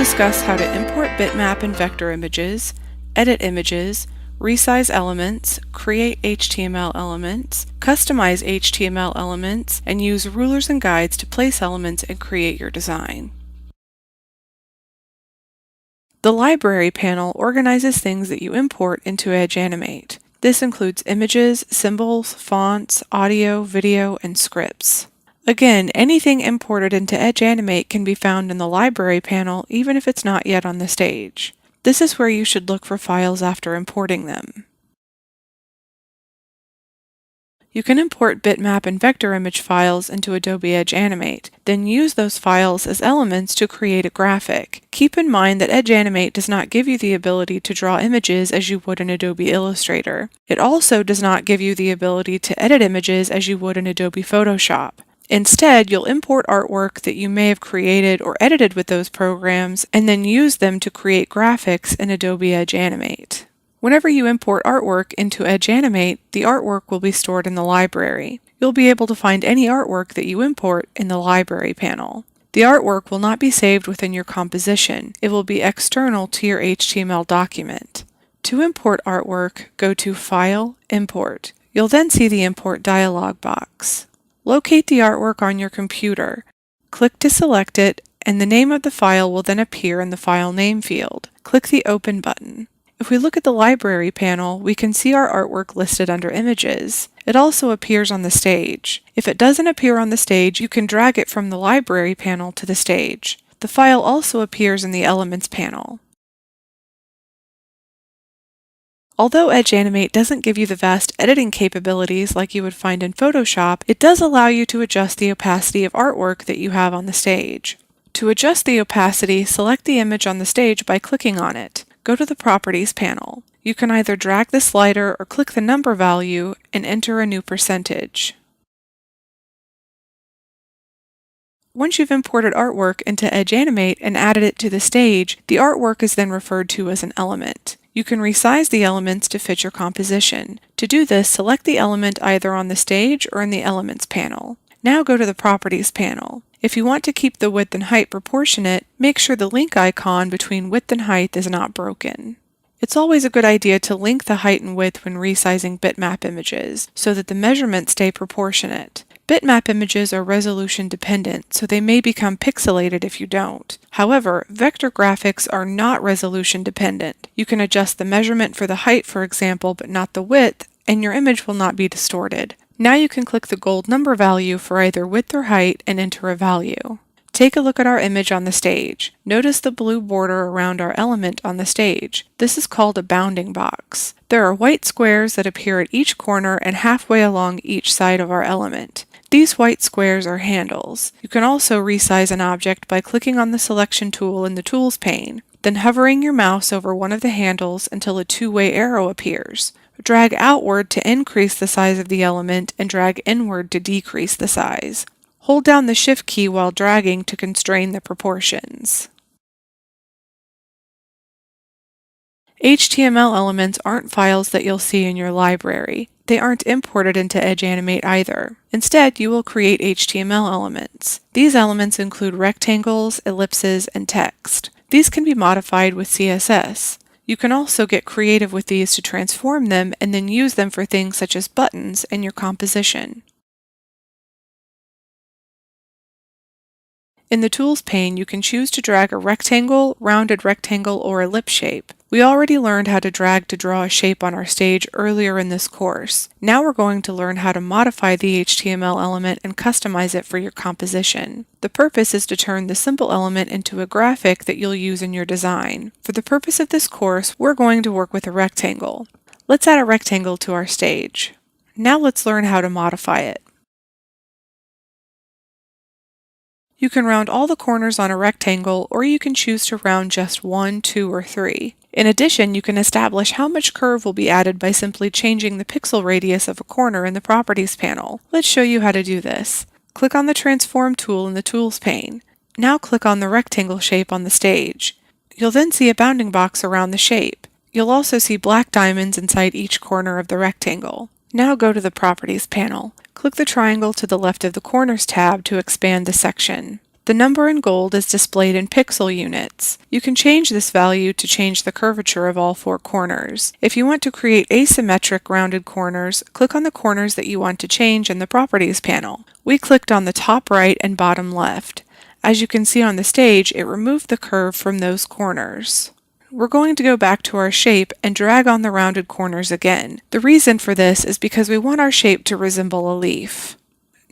discuss how to import bitmap and vector images, edit images, resize elements, create HTML elements, customize HTML elements, and use rulers and guides to place elements and create your design. The Library panel organizes things that you import into Edge Animate. This includes images, symbols, fonts, audio, video, and scripts. Again, anything imported into Edge Animate can be found in the Library panel even if it's not yet on the stage. This is where you should look for files after importing them. You can import bitmap and vector image files into Adobe Edge Animate, then use those files as elements to create a graphic. Keep in mind that Edge Animate does not give you the ability to draw images as you would in Adobe Illustrator. It also does not give you the ability to edit images as you would in Adobe Photoshop. Instead, you'll import artwork that you may have created or edited with those programs and then use them to create graphics in Adobe Edge Animate. Whenever you import artwork into Edge Animate, the artwork will be stored in the library. You'll be able to find any artwork that you import in the Library panel. The artwork will not be saved within your composition. It will be external to your HTML document. To import artwork, go to File, Import. You'll then see the Import dialog box. Locate the artwork on your computer. Click to select it, and the name of the file will then appear in the File Name field. Click the Open button. If we look at the Library panel, we can see our artwork listed under Images. It also appears on the stage. If it doesn't appear on the stage, you can drag it from the Library panel to the stage. The file also appears in the Elements panel. Although Edge Animate doesn't give you the vast editing capabilities like you would find in Photoshop, it does allow you to adjust the opacity of artwork that you have on the stage. To adjust the opacity, select the image on the stage by clicking on it. Go to the Properties panel. You can either drag the slider or click the number value and enter a new percentage. Once you've imported artwork into Edge Animate and added it to the stage, the artwork is then referred to as an element. You can resize the elements to fit your composition. To do this, select the element either on the stage or in the Elements panel. Now go to the Properties panel. If you want to keep the width and height proportionate, make sure the link icon between width and height is not broken. It's always a good idea to link the height and width when resizing bitmap images, so that the measurements stay proportionate. Bitmap images are resolution dependent, so they may become pixelated if you don't. However, vector graphics are not resolution dependent. You can adjust the measurement for the height, for example, but not the width, and your image will not be distorted. Now you can click the gold number value for either width or height and enter a value. Take a look at our image on the stage. Notice the blue border around our element on the stage. This is called a bounding box. There are white squares that appear at each corner and halfway along each side of our element. These white squares are handles. You can also resize an object by clicking on the Selection tool in the Tools pane, then hovering your mouse over one of the handles until a two-way arrow appears. Drag outward to increase the size of the element and drag inward to decrease the size. Hold down the Shift key while dragging to constrain the proportions. HTML elements aren't files that you'll see in your library. They aren't imported into Edge Animate either. Instead, you will create HTML elements. These elements include rectangles, ellipses, and text. These can be modified with CSS. You can also get creative with these to transform them and then use them for things such as buttons in your composition. In the Tools pane, you can choose to drag a rectangle, rounded rectangle, or ellipse shape. We already learned how to drag to draw a shape on our stage earlier in this course. Now we're going to learn how to modify the HTML element and customize it for your composition. The purpose is to turn the simple element into a graphic that you'll use in your design. For the purpose of this course, we're going to work with a rectangle. Let's add a rectangle to our stage. Now let's learn how to modify it. You can round all the corners on a rectangle, or you can choose to round just 1, 2, or 3. In addition, you can establish how much curve will be added by simply changing the pixel radius of a corner in the Properties panel. Let's show you how to do this. Click on the Transform tool in the Tools pane. Now click on the rectangle shape on the stage. You'll then see a bounding box around the shape. You'll also see black diamonds inside each corner of the rectangle. Now go to the Properties panel. Click the triangle to the left of the Corners tab to expand the section. The number in gold is displayed in pixel units. You can change this value to change the curvature of all 4 corners. If you want to create asymmetric rounded corners, click on the corners that you want to change in the Properties panel. We clicked on the top right and bottom left. As you can see on the stage, it removed the curve from those corners. We're going to go back to our shape and drag on the rounded corners again. The reason for this is because we want our shape to resemble a leaf.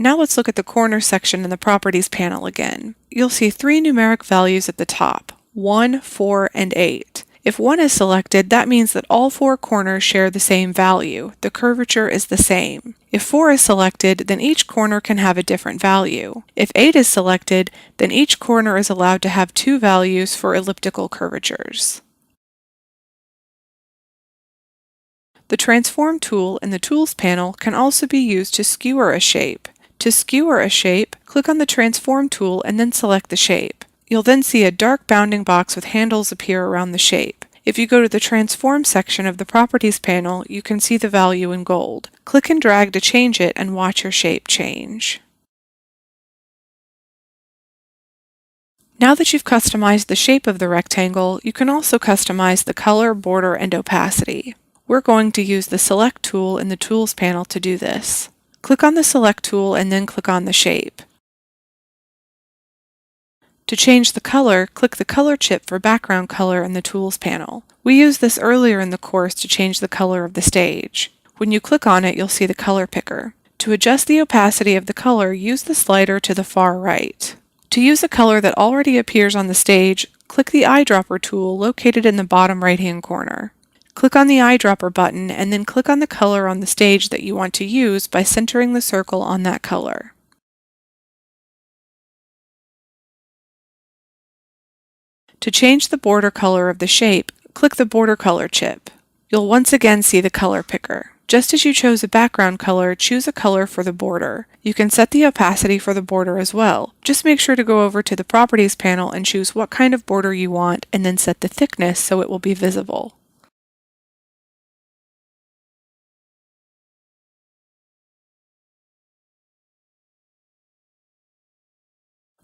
Now let's look at the corner section in the Properties panel again. You'll see 3 numeric values at the top, 1, 4, and 8. If 1 is selected, that means that all 4 corners share the same value. The curvature is the same. If 4 is selected, then each corner can have a different value. If 8 is selected, then each corner is allowed to have 2 values for elliptical curvatures. The Transform tool in the Tools panel can also be used to skewer a shape. To skewer a shape, click on the Transform tool and then select the shape. You'll then see a dark bounding box with handles appear around the shape. If you go to the Transform section of the Properties panel, you can see the value in gold. Click and drag to change it and watch your shape change. Now that you've customized the shape of the rectangle, you can also customize the color, border, and opacity. We're going to use the Select tool in the Tools panel to do this. Click on the Select tool and then click on the shape. To change the color, click the color chip for background color in the Tools panel. We used this earlier in the course to change the color of the stage. When you click on it, you'll see the color picker. To adjust the opacity of the color, use the slider to the far right. To use a color that already appears on the stage, click the eyedropper tool located in the bottom right-hand corner. Click on the eyedropper button and then click on the color on the stage that you want to use by centering the circle on that color. To change the border color of the shape, click the border color chip. You'll once again see the color picker. Just as you chose a background color, choose a color for the border. You can set the opacity for the border as well. Just make sure to go over to the Properties panel and choose what kind of border you want and then set the thickness so it will be visible.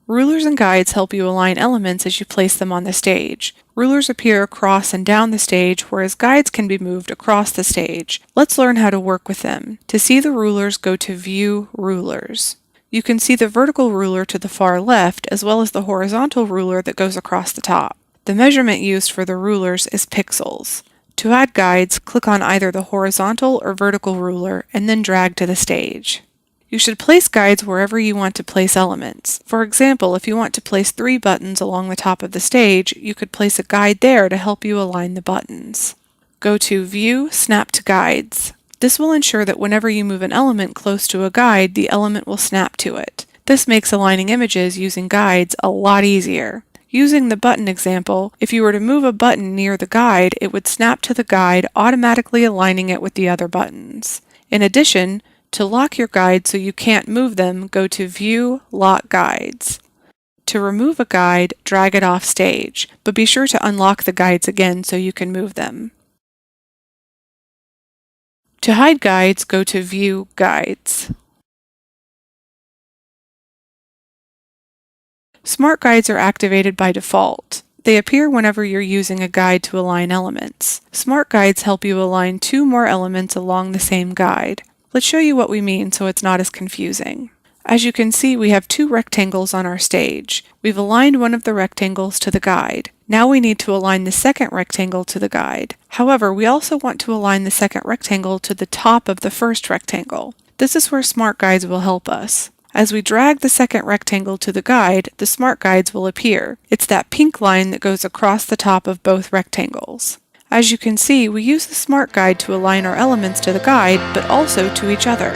Rulers and guides help you align elements as you place them on the stage. Rulers appear across and down the stage, whereas guides can be moved across the stage. Let's learn how to work with them. To see the rulers, go to View, Rulers. You can see the vertical ruler to the far left, as well as the horizontal ruler that goes across the top. The measurement used for the rulers is pixels. To add guides, click on either the horizontal or vertical ruler, and then drag to the stage. You should place guides wherever you want to place elements. For example, if you want to place 3 buttons along the top of the stage, you could place a guide there to help you align the buttons. Go to View, Snap to Guides. This will ensure that whenever you move an element close to a guide, the element will snap to it. This makes aligning images using guides a lot easier. Using the button example, if you were to move a button near the guide, it would snap to the guide, automatically aligning it with the other buttons. In addition, to lock your guide so you can't move them, go to View, Lock Guides. To remove a guide, drag it off stage, but be sure to unlock the guides again so you can move them. To hide guides, go to View, Guides. Smart Guides are activated by default. They appear whenever you're using a guide to align elements. Smart Guides help you align 2 more elements along the same guide. Let's show you what we mean so it's not as confusing. As you can see, we have 2 rectangles on our stage. We've aligned one of the rectangles to the guide. Now we need to align the second rectangle to the guide. However, we also want to align the second rectangle to the top of the first rectangle. This is where Smart Guides will help us. As we drag the second rectangle to the guide, the Smart Guides will appear. It's that pink line that goes across the top of both rectangles. As you can see, we use the Smart Guide to align our elements to the guide, but also to each other.